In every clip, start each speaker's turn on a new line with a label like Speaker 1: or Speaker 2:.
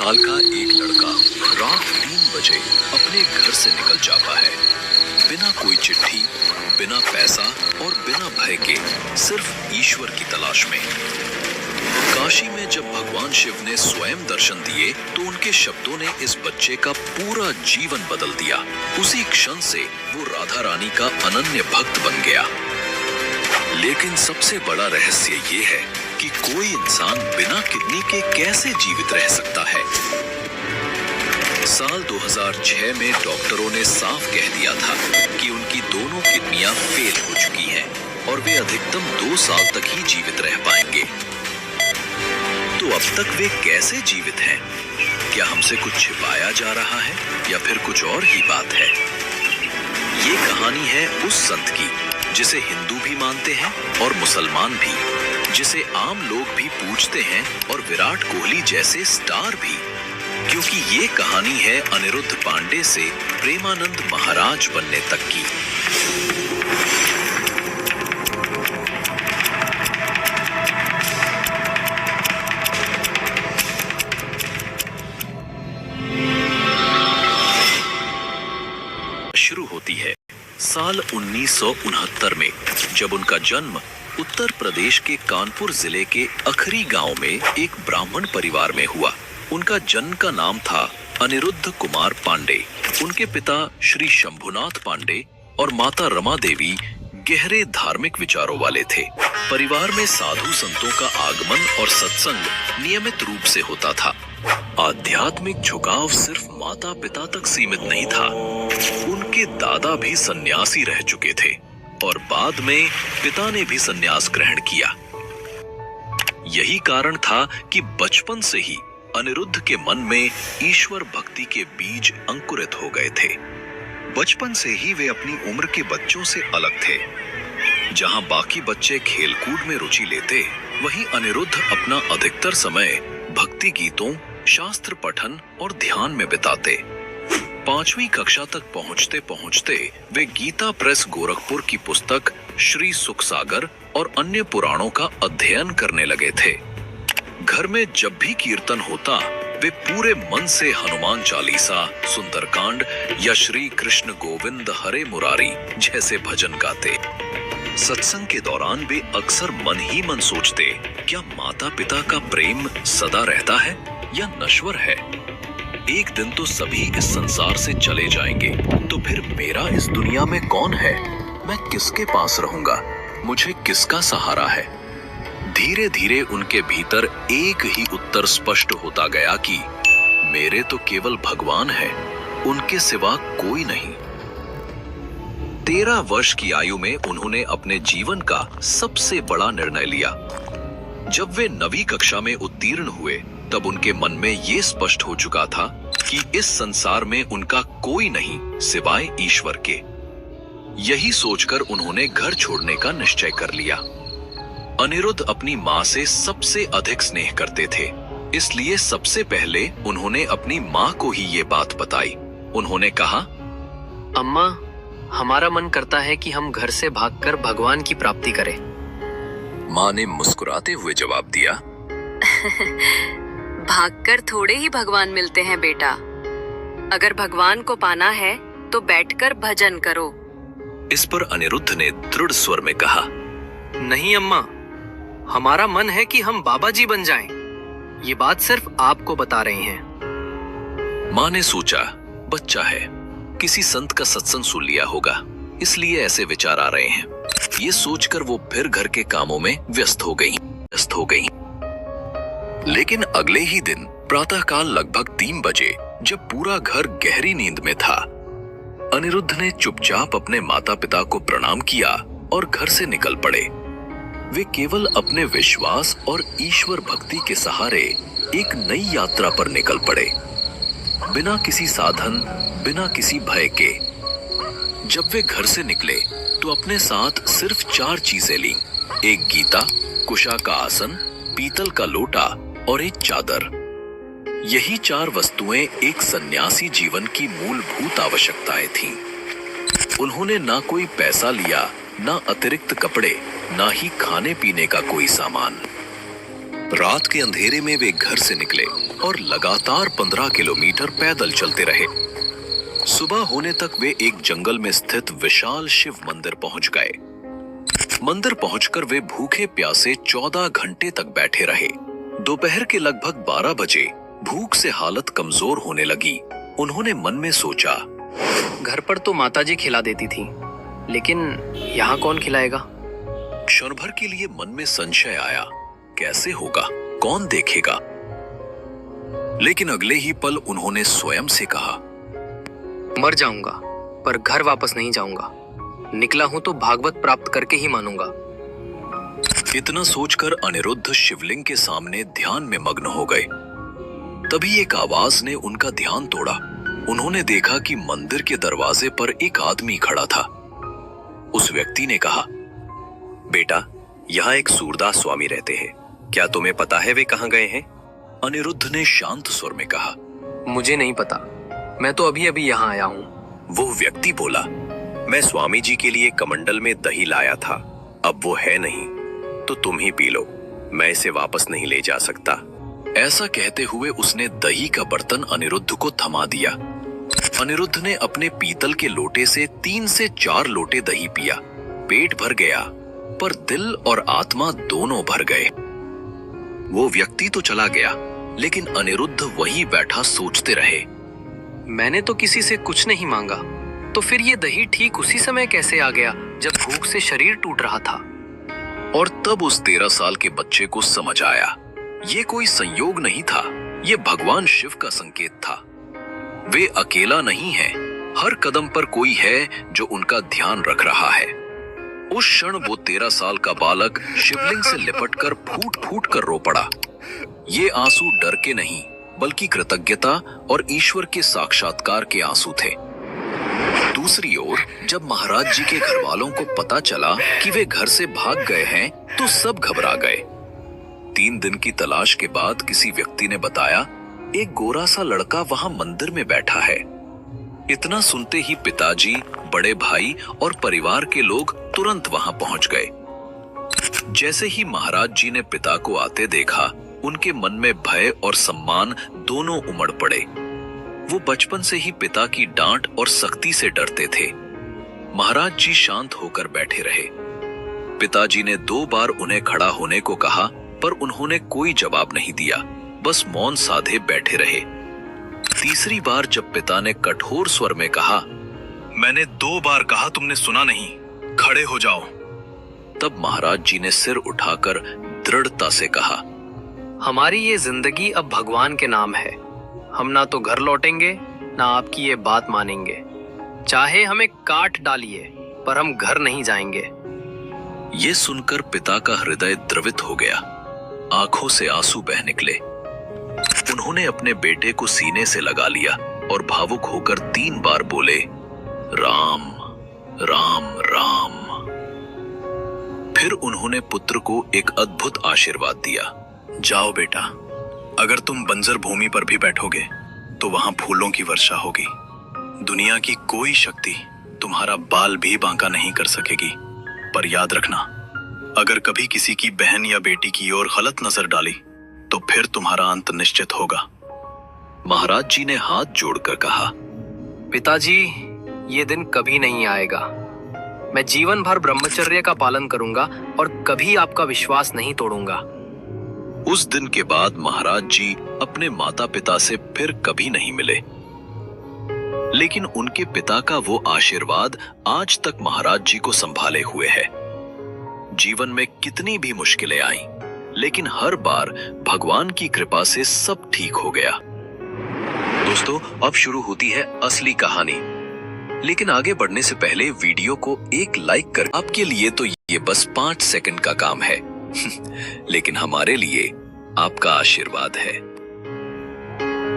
Speaker 1: साल का एक लड़का रात 3 बजे अपने घर से निकल जाता है, बिना कोई चिट्ठी, बिना पैसा और बिना भय के, सिर्फ ईश्वर की तलाश में। काशी में जब भगवान शिव ने स्वयं दर्शन दिए तो उनके शब्दों ने इस बच्चे का पूरा जीवन बदल दिया। उसी क्षण से वो राधा रानी का अनन्य भक्त बन गया। लेकिन सबसे बड़ा रहस्य ये है कि कोई इंसान बिना किडनी के कैसे जीवित रह सकता है। साल 2006 में डॉक्टरों ने साफ कह दिया था कि उनकी दोनों किडनियां फेल हो चुकी हैं और वे अधिकतम 2 साल तक ही जीवित रह पाएंगे। तो अब तक वे कैसे जीवित हैं? क्या हमसे कुछ छिपाया जा रहा है या फिर कुछ और ही बात है? ये कहानी है उस संत की जिसे हिंदू भी मानते हैं और मुसलमान भी, जिसे आम लोग भी पूजते हैं और विराट कोहली जैसे स्टार भी, क्योंकि ये कहानी है अनिरुद्ध पांडे से प्रेमानंद महाराज बनने तक की। शुरू होती है साल 1969 में, जब उनका जन्म उत्तर प्रदेश के कानपुर जिले के अखरी गांव में एक ब्राह्मण परिवार में हुआ। उनका जन्म का नाम था अनिरुद्ध कुमार पांडे। उनके पिता श्री शंभुनाथ पांडे और माता रमा देवी गहरे धार्मिक विचारों वाले थे। परिवार में साधु संतों का आगमन और सत्संग नियमित रूप से होता था। आध्यात्मिक झुकाव सिर्फ माता पिता तक सीमित नहीं था, उनके दादा भी सन्यासी रह चुके थे और बाद में पिता ने भी सन्यास ग्रहण किया। यही कारण था कि बचपन से ही अनिरुद्ध के मन में ईश्वर भक्ति के बीज अंकुरित हो गए थे। बचपन से ही वे अपनी उम्र के बच्चों से अलग थे। जहां बाकी बच्चे खेलकूद में रुचि लेते, वहीं अनिरुद्ध अपना अधिकतर समय भक्ति गीतों, शास्त्र पठन और ध्यान में बिताते। 5वीं कक्षा तक पहुंचते पहुंचते वे गीता प्रेस गोरखपुर की पुस्तक श्री सुखसागर और अन्य पुराणों का अध्ययन करने लगे थे। घर में जब भी कीर्तन होता, वे पूरे मन से हनुमान चालीसा, सुंदरकांड या श्री कृष्ण गोविंद हरे मुरारी जैसे भजन गाते। सत्संग के दौरान वे अक्सर मन ही मन सोचते, क्या माता पिता का प्रेम सदा रहता है या नश्वर है? एक दिन तो सभी इस संसार से चले जाएंगे, तो फिर मेरा इस दुनिया में कौन है? मैं किसके पास रहूंगा? मुझे किसका सहारा है? धीरे धीरे उनके भीतर एक ही उत्तर स्पष्ट होता गया कि मेरे तो केवल भगवान है, उनके सिवा कोई नहीं। 13 वर्ष की आयु में उन्होंने अपने जीवन का सबसे बड़ा निर्णय लिया। जब वे 9वीं कक्षा में उत्तीर्ण हुए, तब उनके मन में ये स्पष्ट हो चुका था कि इस संसार में उनका कोई नहीं सिवाय ईश्वर के। यही सोचकर उन्होंने घर छोड़ने का निश्चय कर लिया। अनिरुद्ध अपनी माँ से सबसे अधिक स्नेह करते थे, इसलिए सबसे पहले उन्होंने अपनी माँ को ही ये बात बताई। उन्होंने कहा,
Speaker 2: अम्मा, हमारा मन करता है कि हम घर से भागकर भगवान की प्राप्ति करें।
Speaker 1: माँ ने मुस्कुराते हुए जवाब दिया,
Speaker 3: भागकर थोड़े ही भगवान मिलते हैं बेटा। अगर भगवान को पाना है तो बैठकर भजन करो।
Speaker 1: इस पर अनिरुद्ध ने दृढ़ स्वर में कहा,
Speaker 2: नहीं अम्मा, हमारा मन है कि हम बाबा जी बन जाएं। ये बात सिर्फ आपको बता रहे हैं।
Speaker 1: माँ ने सोचा, बच्चा है, किसी संत का सत्संग सुन लिया होगा, इसलिए ऐसे विचार आ रहे हैं। ये सोचकर वो फिर घर के कामों में व्यस्त हो गई। लेकिन अगले ही दिन प्रातःकाल लगभग 3 बजे, जब पूरा घर गहरी नींद में था, अनिरुद्ध ने चुपचाप अपने माता पिता को प्रणाम किया और घर से निकल पड़े। वे केवल अपने विश्वास और ईश्वर भक्ति के सहारे एक नई यात्रा पर निकल पड़े, बिना किसी साधन, बिना किसी भय के। जब वे घर से निकले तो अपने साथ सिर्फ 4 चीजें लीं, एक गीता, कुशा का आसन, पीतल का लोटा और एक चादर। यही 4 वस्तुएं एक सन्यासी जीवन की मूलभूत आवश्यकताएं थीं। उन्होंने ना कोई पैसा लिया, ना अतिरिक्त कपड़े, ना ही खाने पीने का कोई सामान। रात के अंधेरे में वे घर से निकले और लगातार 15 किलोमीटर पैदल चलते रहे। सुबह होने तक वे एक जंगल में स्थित विशाल शिव मंदिर पहुंच गए। मंदिर पहुंचकर वे भूखे प्यासे 14 घंटे तक बैठे रहे। दोपहर के लगभग 12 बजे भूख से हालत कमजोर होने लगी। उन्होंने मन में सोचा,
Speaker 2: घर पर तो माताजी खिला देती थी, लेकिन यहाँ कौन खिलाएगा?
Speaker 1: क्षण भर के लिए मन में संशय आया, कैसे होगा, कौन देखेगा? लेकिन अगले ही पल उन्होंने स्वयं से कहा,
Speaker 2: मर जाऊंगा पर घर वापस नहीं जाऊंगा। निकला हूं तो भागवत प्राप्त करके ही मानूंगा।
Speaker 1: इतना सोचकर अनिरुद्ध शिवलिंग के सामने ध्यान में मग्न हो गए। तभी एक आवाज ने उनका ध्यान तोड़ा। उन्होंने देखा कि मंदिर के दरवाजे पर एक आदमी खड़ा था। उस व्यक्ति ने कहा,
Speaker 4: बेटा, यहाँ एक सूरदास स्वामी रहते हैं, क्या तुम्हें पता है वे कहाँ गए हैं?
Speaker 1: अनिरुद्ध ने शांत स्वर में कहा,
Speaker 2: मुझे नहीं पता, मैं तो अभी अभी यहाँ आया हूँ।
Speaker 1: वो व्यक्ति बोला,
Speaker 4: मैं स्वामी जी के लिए कमंडल में दही लाया था, अब वो है नहीं तो तुम ही पी लो, मैं इसे वापस नहीं ले जा सकता।
Speaker 1: ऐसा कहते हुए उसने दही का बर्तन अनिरुद्ध को थमा दिया। अनिरुद्ध ने अपने पीतल के लोटे से 3 से 4 लोटे दही पिया। पेट भर गया, पर दिल और आत्मा दोनों भर गए। वो व्यक्ति तो चला गया, लेकिन अनिरुद्ध वहीं बैठा सोचते रहे।
Speaker 2: मैंने तो किसी से कुछ नहीं मांगा, तो फिर ये दही ठीक उसी समय कैसे आ गया जब भूख से शरीर टूट रहा था?
Speaker 1: और तब उस 13 साल के बच्चे को समझ आया, ये कोई संयोग नहीं था, ये भगवान शिव का संकेत था। वे अकेला नहीं है, हर कदम पर कोई है जो उनका ध्यान रख रहा है। उस क्षण वो 13 साल का बालक शिवलिंग से लिपटकर फूट फूट कर रो पड़ा। ये आंसू डर के नहीं, बल्कि कृतज्ञता और ईश्वर के साक्षात्कार के आंसू थे। दूसरी ओर जब महाराज जी के घर वालों को पता चला कि वे घर से भाग गए हैं, तो सब घबरा गए। 3 दिन की तलाश के बाद किसी व्यक्ति ने बताया, एक गोरा सा लड़का वहां मंदिर में बैठा है। इतना सुनते ही पिताजी, बड़े भाई और परिवार के लोग तुरंत वहां पहुंच गए। जैसे ही महाराज जी ने पिता को आते देखा, उनके मन में भय और सम्मान दोनों उमड़ पड़े। वो बचपन से ही पिता की डांट और सख्ती से डरते थे। महाराज जी शांत होकर बैठे रहे। पिताजी ने 2 बार उन्हें खड़ा होने को कहा, पर उन्होंने कोई जवाब नहीं दिया, बस मौन साधे बैठे रहे। तीसरी बार जब पिता ने कठोर स्वर में कहा, मैंने 2 बार कहा, तुमने सुना नहीं, खड़े हो जाओ, तब महाराज जी ने सिर उठाकर दृढ़ता से कहा,
Speaker 2: हमारी ये जिंदगी अब भगवान के नाम है। हम ना तो घर लौटेंगे, ना आपकी ये बात मानेंगे। चाहे हमें काट डालिए, पर हम घर नहीं जाएंगे।
Speaker 1: ये सुनकर पिता का हृदय द्रवित हो गया। आंखों से आंसू बह निकले। उन्होंने अपने बेटे को सीने से लगा लिया और भावुक होकर 3 बार बोले, राम राम राम। फिर उन्होंने पुत्र को एक अद्भुत आशीर्वाद दिया, जाओ बेटा, अगर तुम बंजर भूमि पर भी बैठोगे तो वहां फूलों की वर्षा होगी। दुनिया की कोई शक्ति तुम्हारा बाल भी बांका नहीं कर सकेगी। पर याद रखना, अगर कभी किसी की बहन या बेटी की ओर गलत नजर डाली तो फिर तुम्हारा अंत निश्चित होगा। महाराज जी ने हाथ जोड़कर कहा,
Speaker 2: पिताजी, ये दिन कभी नहीं आएगा। मैं जीवन भर ब्रह्मचर्य का पालन करूंगा और कभी आपका विश्वास नहीं तोड़ूंगा।
Speaker 1: उस दिन के बाद महाराज जी अपने माता पिता से फिर कभी नहीं मिले, लेकिन उनके पिता का वो आशीर्वाद आज तक महाराज जी को संभाले हुए है। जीवन में कितनी भी मुश्किलें आईं, लेकिन हर बार भगवान की कृपा से सब ठीक हो गया। दोस्तों, अब शुरू होती है असली कहानी, लेकिन आगे बढ़ने से पहले वीडियो को एक लाइक कर। आपके लिए तो ये बस 5 सेकंड का काम है लेकिन हमारे लिए आपका आशीर्वाद है।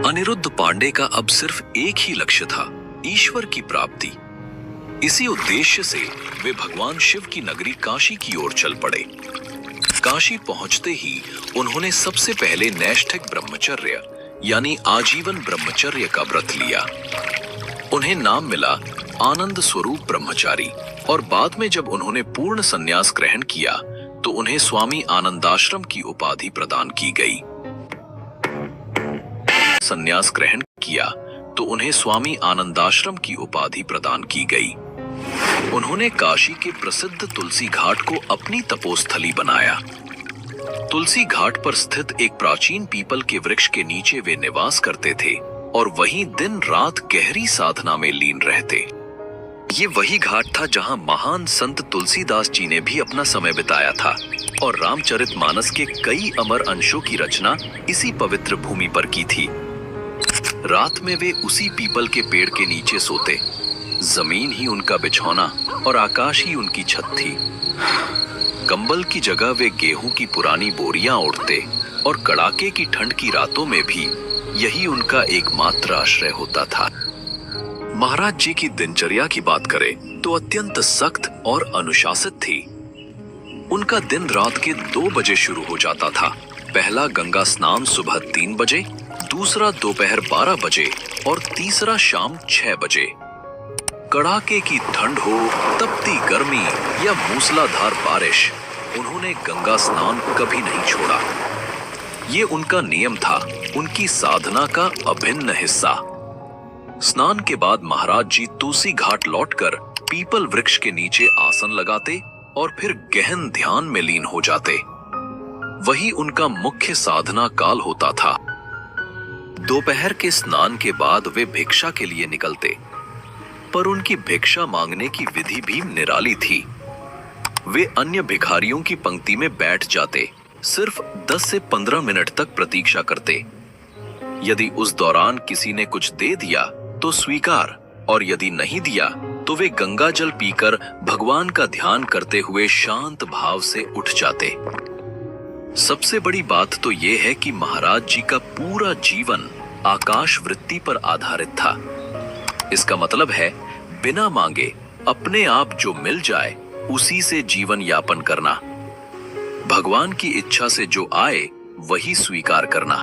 Speaker 1: अनिरुद्ध पांडे का अब सिर्फ एक ही लक्ष्य था, ईश्वर की प्राप्ति। इसी उद्देश्य से वे भगवान शिव की नगरी काशी की ओर चल पड़े। काशी पहुंचते ही उन्होंने सबसे पहले नैष्ठिक ब्रह्मचर्य यानी आजीवन ब्रह्मचर्य का व्रत लिया। उन्हें नाम मिला आनंद स्वरूप ब्रह्मचारी, और बाद में जब उन्होंने पूर्ण संन्यास ग्रहण किया तो उन्हें स्वामी आनंदाश्रम की उपाधि प्रदान की गई। संन्यास ग्रहण किया तो उन्हें स्वामी आनंदाश्रम की उपाधि प्रदान की गई। उन्होंने काशी के प्रसिद्ध तुलसी घाट को अपनी तपोस्थली बनाया। तुलसी घाट पर स्थित एक प्राचीन पीपल के वृक्ष के नीचे वे निवास करते थे और वहीं दिन रात गहरी साधना में लीन रहते। ये वही घाट था जहां महान संत तुलसीदास जी ने भी अपना समय बिताया था और रामचरितमानस के कई अमर अंशों की रचना इसी पवित्र भूमि पर की थी। रात में वे उसी पीपल के पेड़ के नीचे सोते। जमीन ही उनका बिछौना और आकाश ही उनकी छत थी। कंबल की जगह वे गेहूं की पुरानी बोरियां ओढ़ते और कड़ाके की ठंड की रातों में भी यही उनका एकमात्र आश्रय होता था। महाराज जी की दिनचर्या की बात करें तो अत्यंत सख्त और अनुशासित थी। उनका दिन रात के 2 बजे शुरू हो जाता था। पहला गंगा स्नान सुबह 3 बजे, दूसरा दोपहर 12 बजे और तीसरा शाम 6 बजे। कड़ाके की ठंड हो, तपती गर्मी या मूसलाधार बारिश, उन्होंने गंगा स्नान कभी नहीं छोड़ा। ये उनका नियम था, उनकी साधना का अभिन्न हिस्सा। स्नान के बाद महाराज जी तुलसी घाट लौटकर पीपल वृक्ष के नीचे आसन लगाते और फिर गहन ध्यान में लीन हो जाते। वही उनका मुख्य साधना काल होता था। दोपहर के स्नान के बाद वे भिक्षा के लिए निकलते, पर उनकी भिक्षा मांगने की विधि भी निराली थी। वे अन्य भिखारियों की पंक्ति में बैठ जाते, सिर्फ 10 से 15 मिनट तक प्रतीक्षा करते। यदि उस दौरान किसी ने कुछ दे दिया तो स्वीकार, और यदि नहीं दिया तो वे गंगा जल पीकर भगवान का ध्यान करते हुए शांत भाव से उठ जाते। सबसे बड़ी बात तो यह है कि महाराज जी का पूरा जीवन आकाश वृत्ति पर आधारित था। इसका मतलब है बिना मांगे अपने आप जो मिल जाए उसी से जीवन यापन करना। भगवान की इच्छा से जो आए वही स्वीकार करना।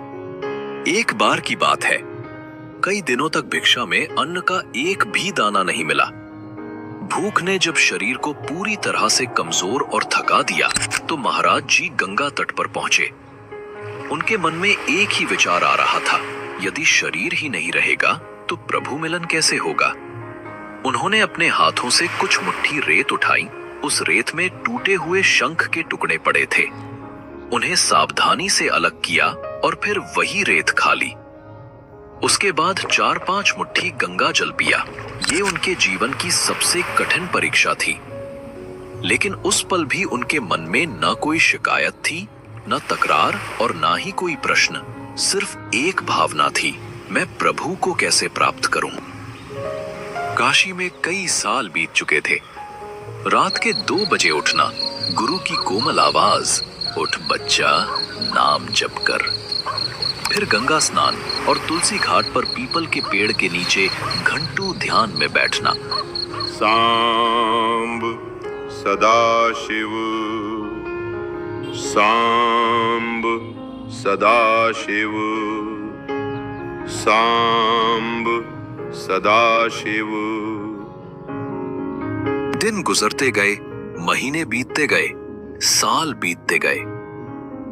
Speaker 1: एक बार की बात है, कई दिनों तक भिक्षा में अन्न का एक भी दाना नहीं मिला। भूख ने जब शरीर को पूरी तरह से कमजोर और थका दिया तो महाराज जी गंगा तट पर पहुंचे। उनके मन में एक ही विचार आ रहा था, यदि शरीर ही नहीं रहेगा तो प्रभु मिलन कैसे होगा। उन्होंने अपने हाथों से कुछ मुट्ठी रेत उठाई। उस रेत में टूटे हुए शंख के टुकड़े पड़े थे। उन्हें सावधानी से अलग किया और फिर वही रेत खा ली। उसके बाद 4-5 मुट्ठी गंगा जल पिया। ये उनके जीवन की सबसे कठिन परीक्षा थी। लेकिन उस पल भी उनके मन में न कोई शिकायत थी, न तकरार और न ही कोई प्रश्न। सिर्फ एक भावना थी, मैं प्रभु को कैसे प्राप्त करूं। काशी में कई साल बीत चुके थे। रात के 2 बजे उठना, गुरु की कोमल आवाज, उठ बच्चा नाम जप कर। फिर गंगा स्नान और तुलसी घाट पर पीपल के पेड़ के नीचे घंटों ध्यान में बैठना।
Speaker 5: सांब सदाशिव, सांब सदाशिव, सांब सदाशिव।
Speaker 1: दिन गुजरते गए, महीने बीतते गए, साल बीतते गए।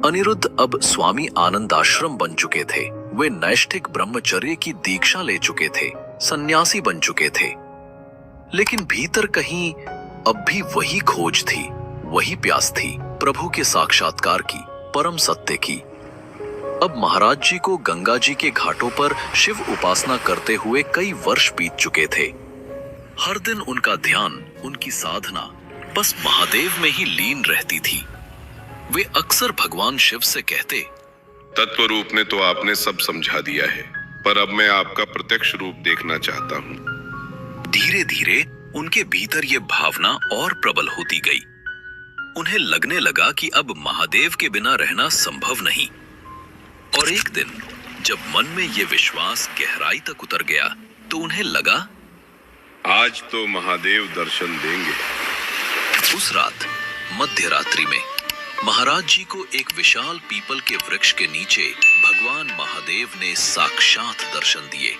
Speaker 1: अनिरुद्ध अब स्वामी आनंद आश्रम बन चुके थे। वे नैष्ठिक ब्रह्मचर्य की दीक्षा ले चुके थे, सन्यासी बन चुके थे। लेकिन भीतर कहीं अब भी वही खोज थी, वही प्यास थी प्रभु के साक्षात्कार की, परम सत्य की। अब महाराज जी को गंगा जी के घाटों पर शिव उपासना करते हुए कई वर्ष बीत चुके थे। हर दिन उनका ध्यान, उनकी साधना बस महादेव में ही लीन रहती थी। वे अक्सर भगवान शिव से कहते,
Speaker 5: तत्व रूप में तो आपने सब समझा दिया है, पर अब मैं आपका प्रत्यक्ष रूप देखना चाहता हूँ।
Speaker 1: धीरे धीरे उनके भीतर ये भावना और प्रबल होती गई। उन्हें लगने लगा कि अब महादेव के बिना रहना संभव नहीं। और एक दिन जब मन में ये विश्वास गहराई तक उतर गया तो उन्हें लगा,
Speaker 5: आज तो महादेव दर्शन देंगे।
Speaker 1: उस रात मध्य रात्रि में महाराज जी को एक विशाल पीपल के वृक्ष के नीचे भगवान महादेव ने साक्षात दर्शन दिए।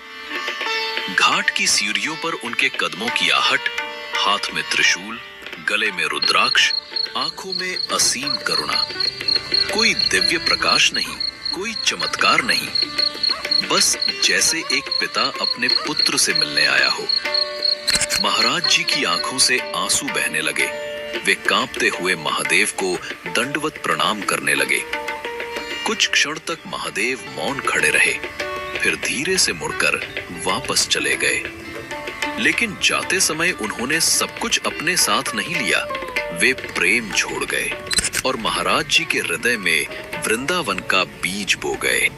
Speaker 1: घाट की सीढ़ियों पर उनके कदमों की आहट, हाथ में त्रिशूल, गले में रुद्राक्ष, आंखों में असीम करुणा। कोई दिव्य प्रकाश नहीं, कोई चमत्कार नहीं, बस जैसे एक पिता अपने पुत्र से मिलने आया हो। महाराज जी की आंखों से आंसू बहने लगे। वे कांपते हुए महादेव को दंडवत प्रणाम करने लगे। कुछ क्षण तक महादेव मौन खड़े रहे, फिर धीरे से मुड़कर वापस चले गए। लेकिन जाते समय उन्होंने सब कुछ अपने साथ नहीं लिया। वे प्रेम छोड़ गए और महाराज जी के हृदय में वृंदावन का बीज बो गए।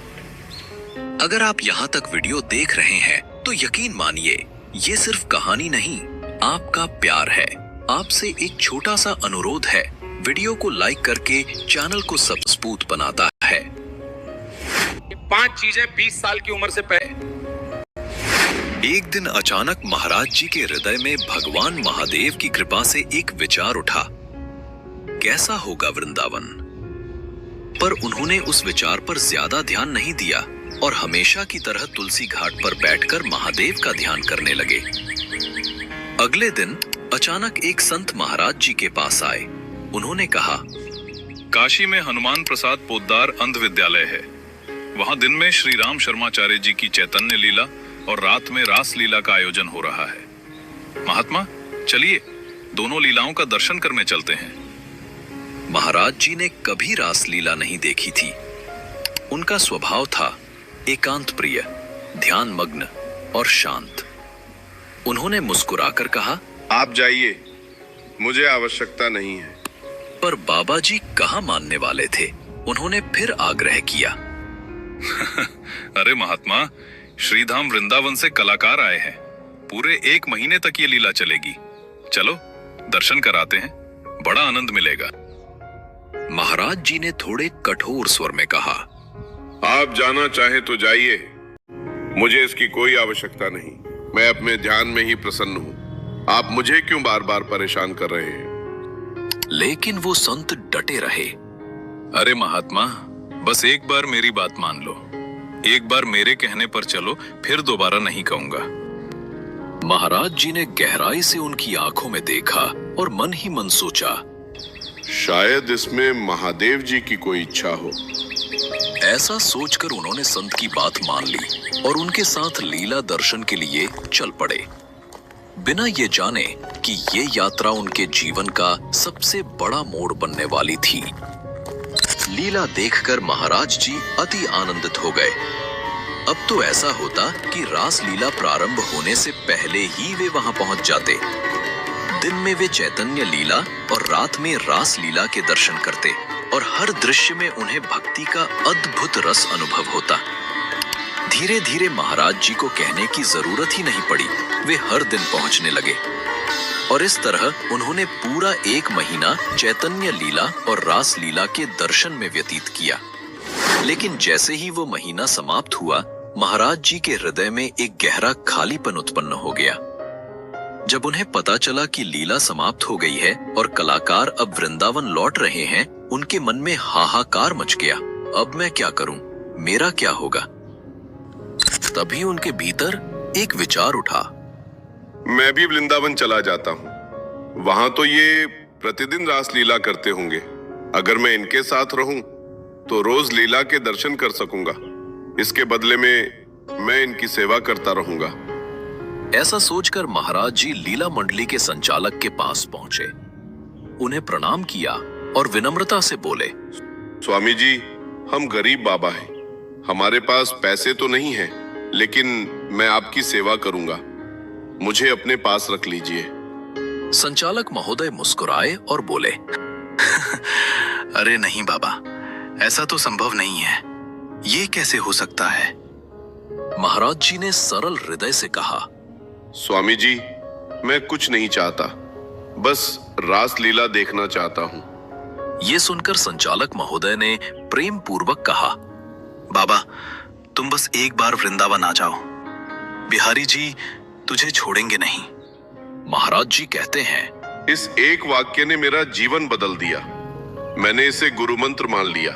Speaker 1: अगर आप यहाँ तक वीडियो देख रहे हैं तो यकीन मानिए, ये सिर्फ कहानी नहीं, आपका प्यार है। आपसे एक छोटा सा अनुरोध है, वीडियो को लाइक करके चैनल को सब्सपूत बनाता है।
Speaker 6: 5 चीजें 20 साल की उम्र से पहले।
Speaker 1: एक दिन अचानक महाराज जी के हृदय में भगवान महादेव की कृपा से एक विचार उठा, कैसा होगा वृंदावन? पर उन्होंने उस विचार पर ज्यादा ध्यान नहीं दिया और हमेशा की तरह तुलसी घाट पर बैठकर महादेव का ध्यान करने लगे। अगले दिन अचानक एक संत महाराज जी के पास आए। उन्होंने कहा,
Speaker 7: काशी में हनुमान प्रसाद पोद्दार अंध विद्यालय है। वहाँ दिन में श्री राम शर्माचार्य जी की चैतन्य लीला और रात में रास लीला का आयोजन हो रहा है। महात्मा, चलिए दोनों लीलाओं का दर्शन करने चलते हैं।
Speaker 1: महाराज जी ने कभी रास लीला नहीं देखी थी। उनका स्वभाव था एकांत प्रिय, ध्यान मग्न और शांत। उन्होंने मुस्कुराकर कहा,
Speaker 5: आप जाइए, मुझे आवश्यकता नहीं है।
Speaker 1: पर बाबा जी कहाँ मानने वाले थे। उन्होंने फिर आग्रह किया,
Speaker 7: अरे महात्मा, श्रीधाम वृंदावन से कलाकार आए हैं। पूरे 1 महीने तक ये लीला चलेगी। चलो दर्शन कराते हैं, बड़ा आनंद मिलेगा।
Speaker 1: महाराज जी ने थोड़े कठोर स्वर में कहा,
Speaker 5: आप जाना चाहे तो जाइए, मुझे इसकी कोई आवश्यकता नहीं। मैं अपने ध्यान में ही प्रसन्न हूँ। आप मुझे क्यों बार बार परेशान कर रहे हैं?
Speaker 1: लेकिन वो संत डटे रहे।
Speaker 7: अरे महात्मा, बस एक बार मेरी बात मान लो। एक बार मेरे कहने पर चलो, फिर दोबारा नहीं कहूंगा।
Speaker 1: महाराज जी ने गहराई से उनकी आंखों में देखा और मन ही मन सोचा,
Speaker 5: शायद इसमें महादेव जी की कोई इच्छा हो।
Speaker 1: ऐसा सोचकर उन्होंने संत की बात मान ली और उनके साथ लीला दर्शन के लिए चल पड़े, बिना ये जाने कि ये यात्रा उनके जीवन का सबसे बड़ा मोड़ बनने वाली थी। लीला देखकर महाराज जी अति आनंदित हो गए। अब तो ऐसा होता कि रास लीला प्रारंभ होने से पहले ही वे वहां पहुंच जाते। दिन में वे चैतन्य लीला और रात में रास लीला के दर्शन करते और हर दृश्य में उन्हें भक्ति का अद्भुत रस अनुभव होता। धीरे धीरे महाराज जी को कहने की जरूरत ही नहीं पड़ी, वे हर दिन पहुंचने लगे और इस तरह उन्होंने पूरा 1 महीना चैतन्य लीला और रास लीला के दर्शन में व्यतीत किया। लेकिन जैसे ही वो महीना समाप्त हुआ, महाराज जी के हृदय में एक गहरा खालीपन उत्पन्न हो गया। जब उन्हें पता चला कि लीला समाप्त हो गई है और कलाकार अब वृंदावन लौट रहे हैं, उनके मन में हाहाकार मच गया। अब मैं क्या करूं? मेरा क्या होगा? तभी उनके भीतर एक विचार उठा,
Speaker 5: मैं भी वृंदावन चला जाता हूँ। वहां तो ये प्रतिदिन रास लीला करते होंगे। अगर मैं इनके साथ रहूं तो रोज लीला के दर्शन कर सकूंगा। इसके बदले में मैं इनकी सेवा करता रहूंगा।
Speaker 1: ऐसा सोचकर महाराज जी लीला मंडली के संचालक के पास पहुंचे, उन्हें प्रणाम किया और विनम्रता से बोले,
Speaker 5: स्वामी जी, हम गरीब बाबा हैं। हमारे पास पैसे तो नहीं हैं, लेकिन मैं आपकी सेवा करूंगा। मुझे अपने पास रख लीजिए।
Speaker 1: संचालक महोदय मुस्कुराए और बोले,
Speaker 8: अरे नहीं बाबा, ऐसा तो संभव नहीं है। ये कैसे हो सकता है?
Speaker 1: महाराज जी ने सरल हृदय से कहा,
Speaker 5: स्वामी जी, मैं कुछ नहीं चाहता, बस रास लीला देखना चाहता हूँ।
Speaker 1: ये सुनकर संचालक महोदय ने प्रेम पूर्वक कहा,
Speaker 8: बाबा, तुम बस एक बार वृंदावन आ जाओ। बिहारी जी तुझे छोड़ेंगे नहीं।
Speaker 1: महाराज जी कहते हैं,
Speaker 5: इस एक वाक्य ने मेरा जीवन बदल दिया। मैंने इसे गुरु मंत्र मान लिया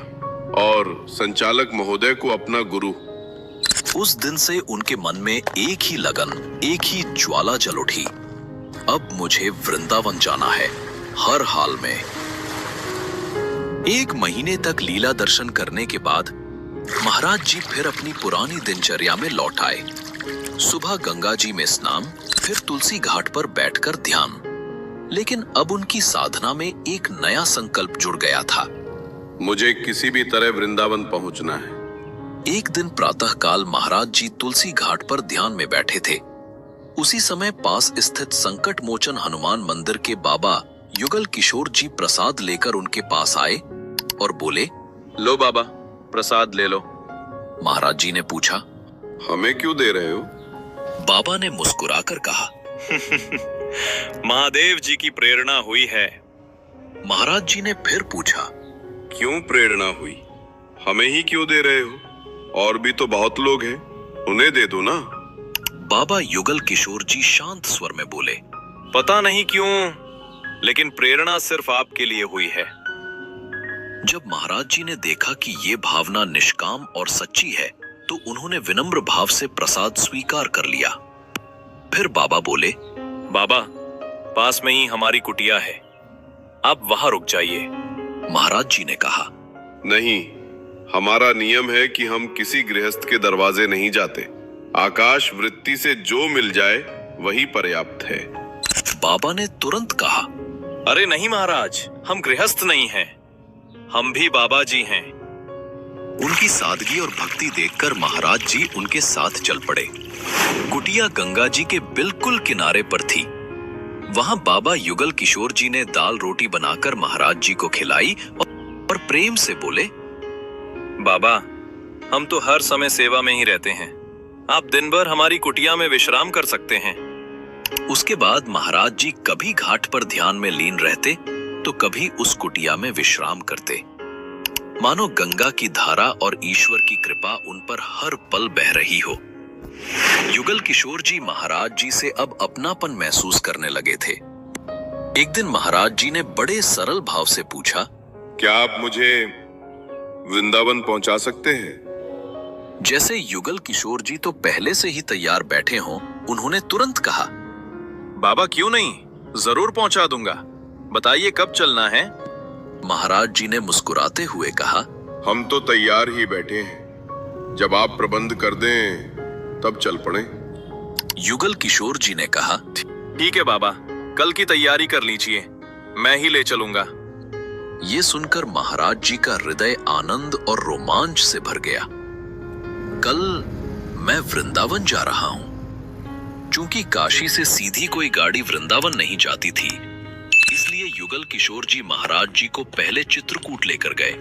Speaker 5: और संचालक महोदय को अपना गुरु।
Speaker 1: उस दिन से उनके मन में एक ही लगन, एक ही ज्वाला जल उठी, अब मुझे वृंदावन जाना है। हर हाल में। एक महीने तक लीला दर्शन करने के बाद महाराज जी फिर अपनी पुरानी दिनचर्या में लौट आए। सुबह गंगा जी में स्नान, फिर तुलसी घाट पर बैठकर ध्यान। लेकिन अब उनकी साधना में एक नया संकल्प जुड़ गया था।
Speaker 5: मुझे किसी भी तरह वृंदावन पहुंचना है।
Speaker 1: एक दिन प्रातःकाल महाराज जी तुलसी घाट पर ध्यान में बैठे थे। उसी समय पास स्थित संकट मोचन हनुमान मंदिर के बाबा युगल किशोर जी प्रसाद लेकर उनके पास आए और बोले,
Speaker 4: लो बाबा, प्रसाद ले लो।
Speaker 1: महाराज जी ने पूछा,
Speaker 5: हमें क्यों दे रहे हो?
Speaker 1: बाबा ने मुस्कुराकर कहा,
Speaker 4: महादेव जी की प्रेरणा हुई है।
Speaker 1: महाराज जी ने फिर पूछा,
Speaker 5: क्यों प्रेरणा हुई? हमें ही क्यों दे रहे हो? और भी तो बहुत लोग हैं, उन्हें दे दो ना।
Speaker 1: बाबा युगल किशोर जी शांत स्वर में बोले,
Speaker 4: पता नहीं क्यों, लेकिन प्रेरणा सिर्फ आपके लिए हुई है।
Speaker 1: जब महाराज जी ने देखा कि ये भावना निष्काम और सच्ची है, तो उन्होंने विनम्र भाव से प्रसाद स्वीकार कर लिया। फिर बाबा बोले,
Speaker 4: बाबा, पास में ही हमारी कुटिया है, आप वहां रुक जाइए।
Speaker 1: महाराज जी ने कहा,
Speaker 5: नहीं, हमारा नियम है कि हम किसी गृहस्थ के दरवाजे नहीं जाते। आकाश वृत्ति से जो मिल जाए वही पर्याप्त है।
Speaker 1: बाबा ने तुरंत कहा,
Speaker 4: अरे नहीं महाराज, हम गृहस्थ नहीं हैं, हम भी बाबा जी हैं।
Speaker 1: उनकी सादगी और भक्ति देखकर महाराज जी उनके साथ चल पड़े। कुटिया गंगा जी के बिल्कुल किनारे पर थी। वहां बाबा युगल किशोर जी ने दाल रोटी बनाकर महाराज जी को खिलाई और प्रेम से बोले,
Speaker 4: बाबा, हम तो हर समय सेवा में ही रहते हैं, आप दिन भर हमारी कुटिया में विश्राम कर सकते हैं।
Speaker 1: उसके बाद महाराज जी कभी घाट पर ध्यान में लीन रहते तो कभी उस कुटिया में विश्राम करते। मानो गंगा की धारा और ईश्वर की कृपा उन पर हर पल बह रही हो। युगल किशोर जी महाराज जी से अब अपनापन महसूस करने लगे थे। एक दिन महाराज जी ने बड़े सरल भाव से पूछा,
Speaker 5: क्या आप मुझे वृंदावन पहुंचा सकते हैं?
Speaker 1: जैसे युगल किशोर जी तो पहले से ही तैयार बैठे हों, उन्होंने तुरंत कहा,
Speaker 4: बाबा क्यों नहीं, जरूर पहुंचा दूंगा, बताइए कब चलना है।
Speaker 1: महाराज जी ने मुस्कुराते हुए कहा,
Speaker 5: हम तो तैयार ही बैठे हैं, जब आप प्रबंध कर दें तब चल पड़े।
Speaker 1: युगल किशोर जी ने कहा,
Speaker 4: ठीक है बाबा, कल की तैयारी कर लीजिए, मैं ही ले चलूंगा।
Speaker 1: ये सुनकर महाराज जी का हृदय आनंद और रोमांच से भर गया। कल मैं वृंदावन जा रहा हूं। चूंकि काशी से सीधी कोई गाड़ी वृंदावन नहीं जाती थी, इसलिए युगल किशोर जी महाराज जी को पहले चित्रकूट लेकर गए।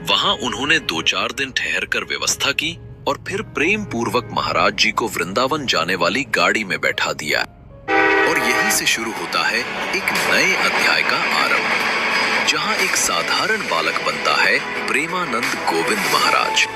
Speaker 1: वहां उन्होंने 2-4 दिन ठहरकर व्यवस्था की और फिर प्रेम पूर्वक महाराज जी को वृंदावन जाने वाली गाड़ी में बैठा दिया। और यहीं से शुरू होता है एक नए अध्याय का आरंभ, जहां एक साधारण बालक बनता है प्रेमानंद गोविंद महाराज।